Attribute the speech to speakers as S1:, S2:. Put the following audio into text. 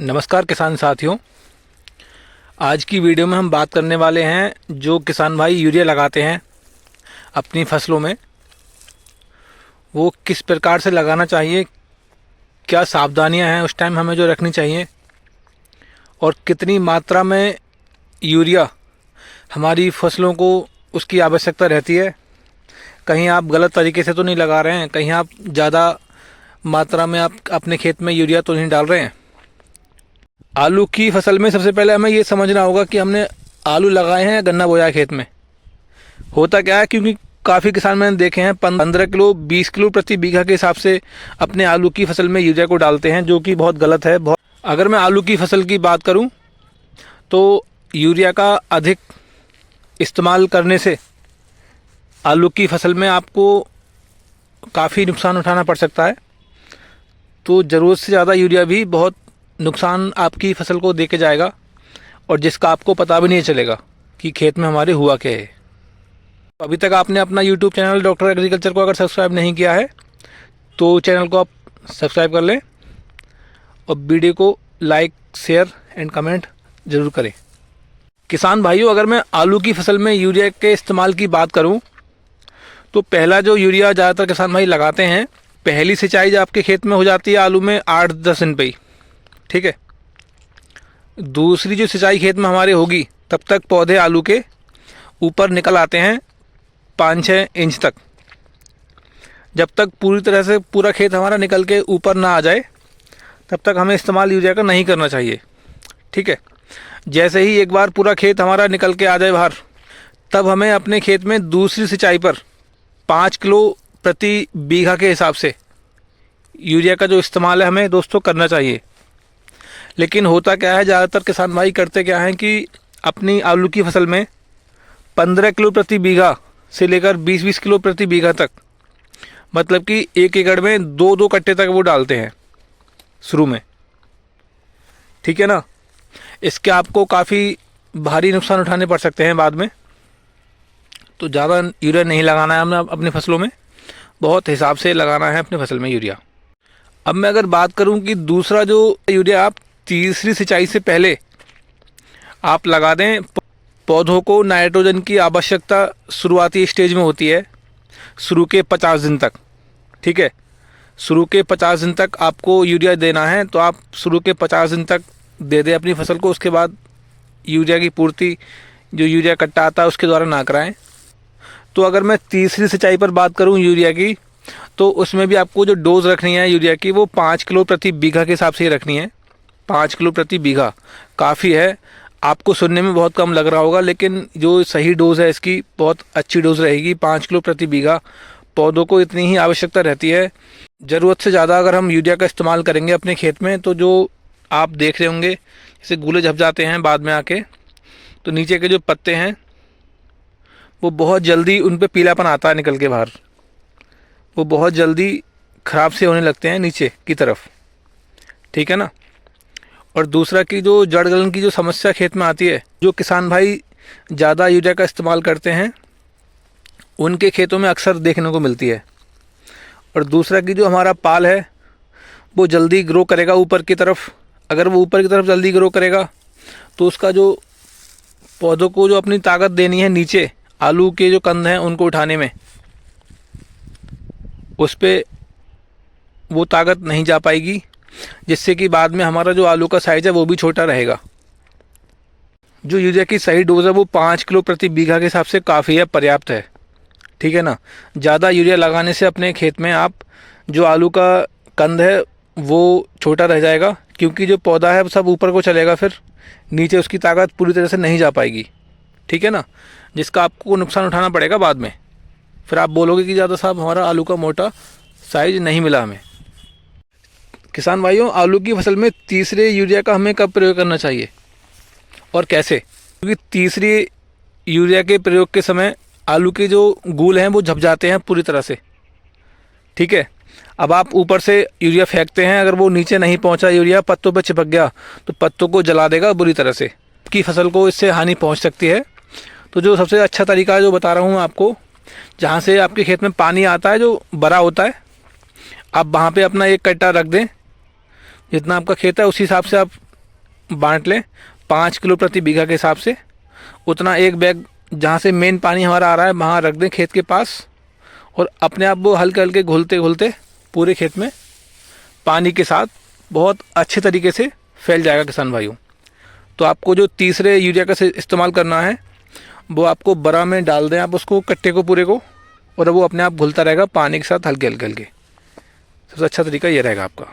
S1: नमस्कार किसान साथियों। आज की वीडियो में हम बात करने वाले हैं जो किसान भाई यूरिया लगाते हैं अपनी फसलों में, वो किस प्रकार से लगाना चाहिए, क्या सावधानियां हैं उस टाइम हमें जो रखनी चाहिए, और कितनी मात्रा में यूरिया हमारी फसलों को उसकी आवश्यकता रहती है। कहीं आप गलत तरीके से तो नहीं लगा रहे हैं, कहीं आप ज़्यादा मात्रा में आप अपने खेत में यूरिया तो नहीं डाल रहे हैं। आलू की फसल में सबसे पहले हमें ये समझना होगा कि हमने आलू लगाए हैं या गन्ना बोया है खेत में। होता क्या है, क्योंकि काफ़ी किसान मैंने देखे हैं 15 किलो 20 किलो प्रति बीघा के हिसाब से अपने आलू की फसल में यूरिया को डालते हैं, जो कि बहुत गलत है। अगर मैं आलू की फसल की बात करूं तो यूरिया का अधिक इस्तेमाल करने से आलू की फसल में आपको काफ़ी नुकसान उठाना पड़ सकता है। तो ज़रूरत से ज़्यादा यूरिया भी बहुत नुकसान आपकी फसल को दे के जाएगा, और जिसका आपको पता भी नहीं चलेगा कि खेत में हमारे हुआ क्या है। तो अभी तक आपने अपना यूट्यूब चैनल डॉक्टर एग्रीकल्चर को अगर सब्सक्राइब नहीं किया है तो चैनल को आप सब्सक्राइब कर लें और वीडियो को लाइक शेयर एंड कमेंट ज़रूर करें। किसान भाइयों, अगर मैं आलू की फसल में यूरिया के इस्तेमाल की बात करूं तो पहला जो यूरिया ज़्यादातर किसान भाई लगाते हैं, पहली सिंचाई जो आपके खेत में हो जाती है आलू में 8-10 दिन पे ही, ठीक है। दूसरी जो सिंचाई खेत में हमारे होगी तब तक पौधे आलू के ऊपर निकल आते हैं 5-6 इंच तक। जब तक पूरी तरह से पूरा खेत हमारा निकल के ऊपर ना आ जाए तब तक हमें इस्तेमाल यूरिया का नहीं करना चाहिए, ठीक है। जैसे ही एक बार पूरा खेत हमारा निकल के आ जाए बाहर, तब हमें अपने खेत में दूसरी सिंचाई पर 5 किलो प्रति बीघा के हिसाब से यूरिया का जो इस्तेमाल है हमें दोस्तों करना चाहिए। लेकिन होता क्या है, ज़्यादातर किसान भाई करते क्या हैं कि अपनी आलू की फसल में 15 किलो प्रति बीघा से लेकर 20-20 किलो प्रति बीघा तक, मतलब कि 1 एकड़ में 2-2 कट्टे तक वो डालते हैं शुरू में, ठीक है ना। इसके आपको काफ़ी भारी नुकसान उठाने पड़ सकते हैं बाद में। तो ज़्यादा यूरिया नहीं लगाना है हमें अपनी फसलों में, बहुत हिसाब से लगाना है अपनी फसल में यूरिया। अब मैं अगर बात करूं कि दूसरा जो यूरिया आप तीसरी सिंचाई से पहले आप लगा दें, पौधों को नाइट्रोजन की आवश्यकता शुरुआती स्टेज में होती है शुरू के 50 दिन तक, ठीक है। शुरू के 50 दिन तक आपको यूरिया देना है, तो आप शुरू के 50 दिन तक दे दें अपनी फसल को। उसके बाद यूरिया की पूर्ति जो यूरिया कट्टा आता है उसके द्वारा ना कराएं। तो अगर मैं तीसरी सिंचाई पर बात करूं यूरिया की, तो उसमें भी आपको जो डोज रखनी है यूरिया की वो 5 किलो प्रति बीघा के हिसाब से ही रखनी है। 5 किलो प्रति बीघा काफ़ी है, आपको सुनने में बहुत कम लग रहा होगा, लेकिन जो सही डोज़ है इसकी बहुत अच्छी डोज़ रहेगी। 5 किलो प्रति बीघा, पौधों को इतनी ही आवश्यकता रहती है। ज़रूरत से ज़्यादा अगर हम यूरिया का इस्तेमाल करेंगे अपने खेत में तो जो आप देख रहे होंगे जैसे गूले झप जाते हैं बाद में आके, तो नीचे के जो पत्ते हैं वो बहुत जल्दी उन पर पीलापन आता है निकल के बाहर, वो बहुत जल्दी ख़राब से होने लगते हैं नीचे की तरफ, ठीक है ना। और दूसरा कि जो जड़ गलन की जो समस्या खेत में आती है, जो किसान भाई ज़्यादा यूरिया का इस्तेमाल करते हैं उनके खेतों में अक्सर देखने को मिलती है। और दूसरा कि जो हमारा पाल है वो जल्दी ग्रो करेगा ऊपर की तरफ। अगर वो ऊपर की तरफ जल्दी ग्रो करेगा तो उसका जो पौधों को जो अपनी ताकत देनी है नीचे आलू के जो कंद हैं उनको उठाने में, उस पर वो ताकत नहीं जा पाएगी, जिससे कि बाद में हमारा जो आलू का साइज़ है वो भी छोटा रहेगा। जो यूरिया की सही डोज है वो 5 किलो प्रति बीघा के हिसाब से काफ़ी है, पर्याप्त है, ठीक है ना। ज़्यादा यूरिया लगाने से अपने खेत में आप जो आलू का कंद है वो छोटा रह जाएगा, क्योंकि जो पौधा है वो सब ऊपर को चलेगा, फिर नीचे उसकी ताकत पूरी तरह से नहीं जा पाएगी, ठीक है ना, जिसका आपको नुकसान उठाना पड़ेगा बाद में। फिर आप बोलोगे कि ज़्यादा साहब हमारा आलू का मोटा साइज नहीं मिला हमें। किसान भाइयों, आलू की फसल में तीसरे यूरिया का हमें कब प्रयोग करना चाहिए और कैसे? क्योंकि तीसरी यूरिया के प्रयोग के समय आलू के जो गूल हैं वो झप जाते हैं पूरी तरह से, ठीक है। अब आप ऊपर से यूरिया फेंकते हैं, अगर वो नीचे नहीं पहुंचा यूरिया, पत्तों पर चिपक गया तो पत्तों को जला देगा बुरी तरह से, की फसल को इससे हानि पहुंच सकती है। तो जो सबसे अच्छा तरीका जो बता रहा हूँ आपको, जहाँ से आपके खेत में पानी आता है जो बड़ा होता है, आप वहाँ पे अपना एक कट्टा रख दें, जितना आपका खेत है उसी हिसाब से आप बांट लें 5 किलो प्रति बीघा के हिसाब से। उतना एक बैग जहाँ से मेन पानी हमारा आ रहा है वहाँ रख दें खेत के पास, और अपने आप वो हल्के हल्के घुलते घुलते पूरे खेत में पानी के साथ बहुत अच्छे तरीके से फैल जाएगा किसान भाइयों। तो आपको जो तीसरे यूरिया का इस्तेमाल करना है वो आपको बड़ा में डाल दें आप उसको, कट्टे को पूरे को, और वो अपने आप घुलता रहेगा पानी के साथ हल्के हल्के हल्के। सबसे अच्छा तरीका ये रहेगा आपका।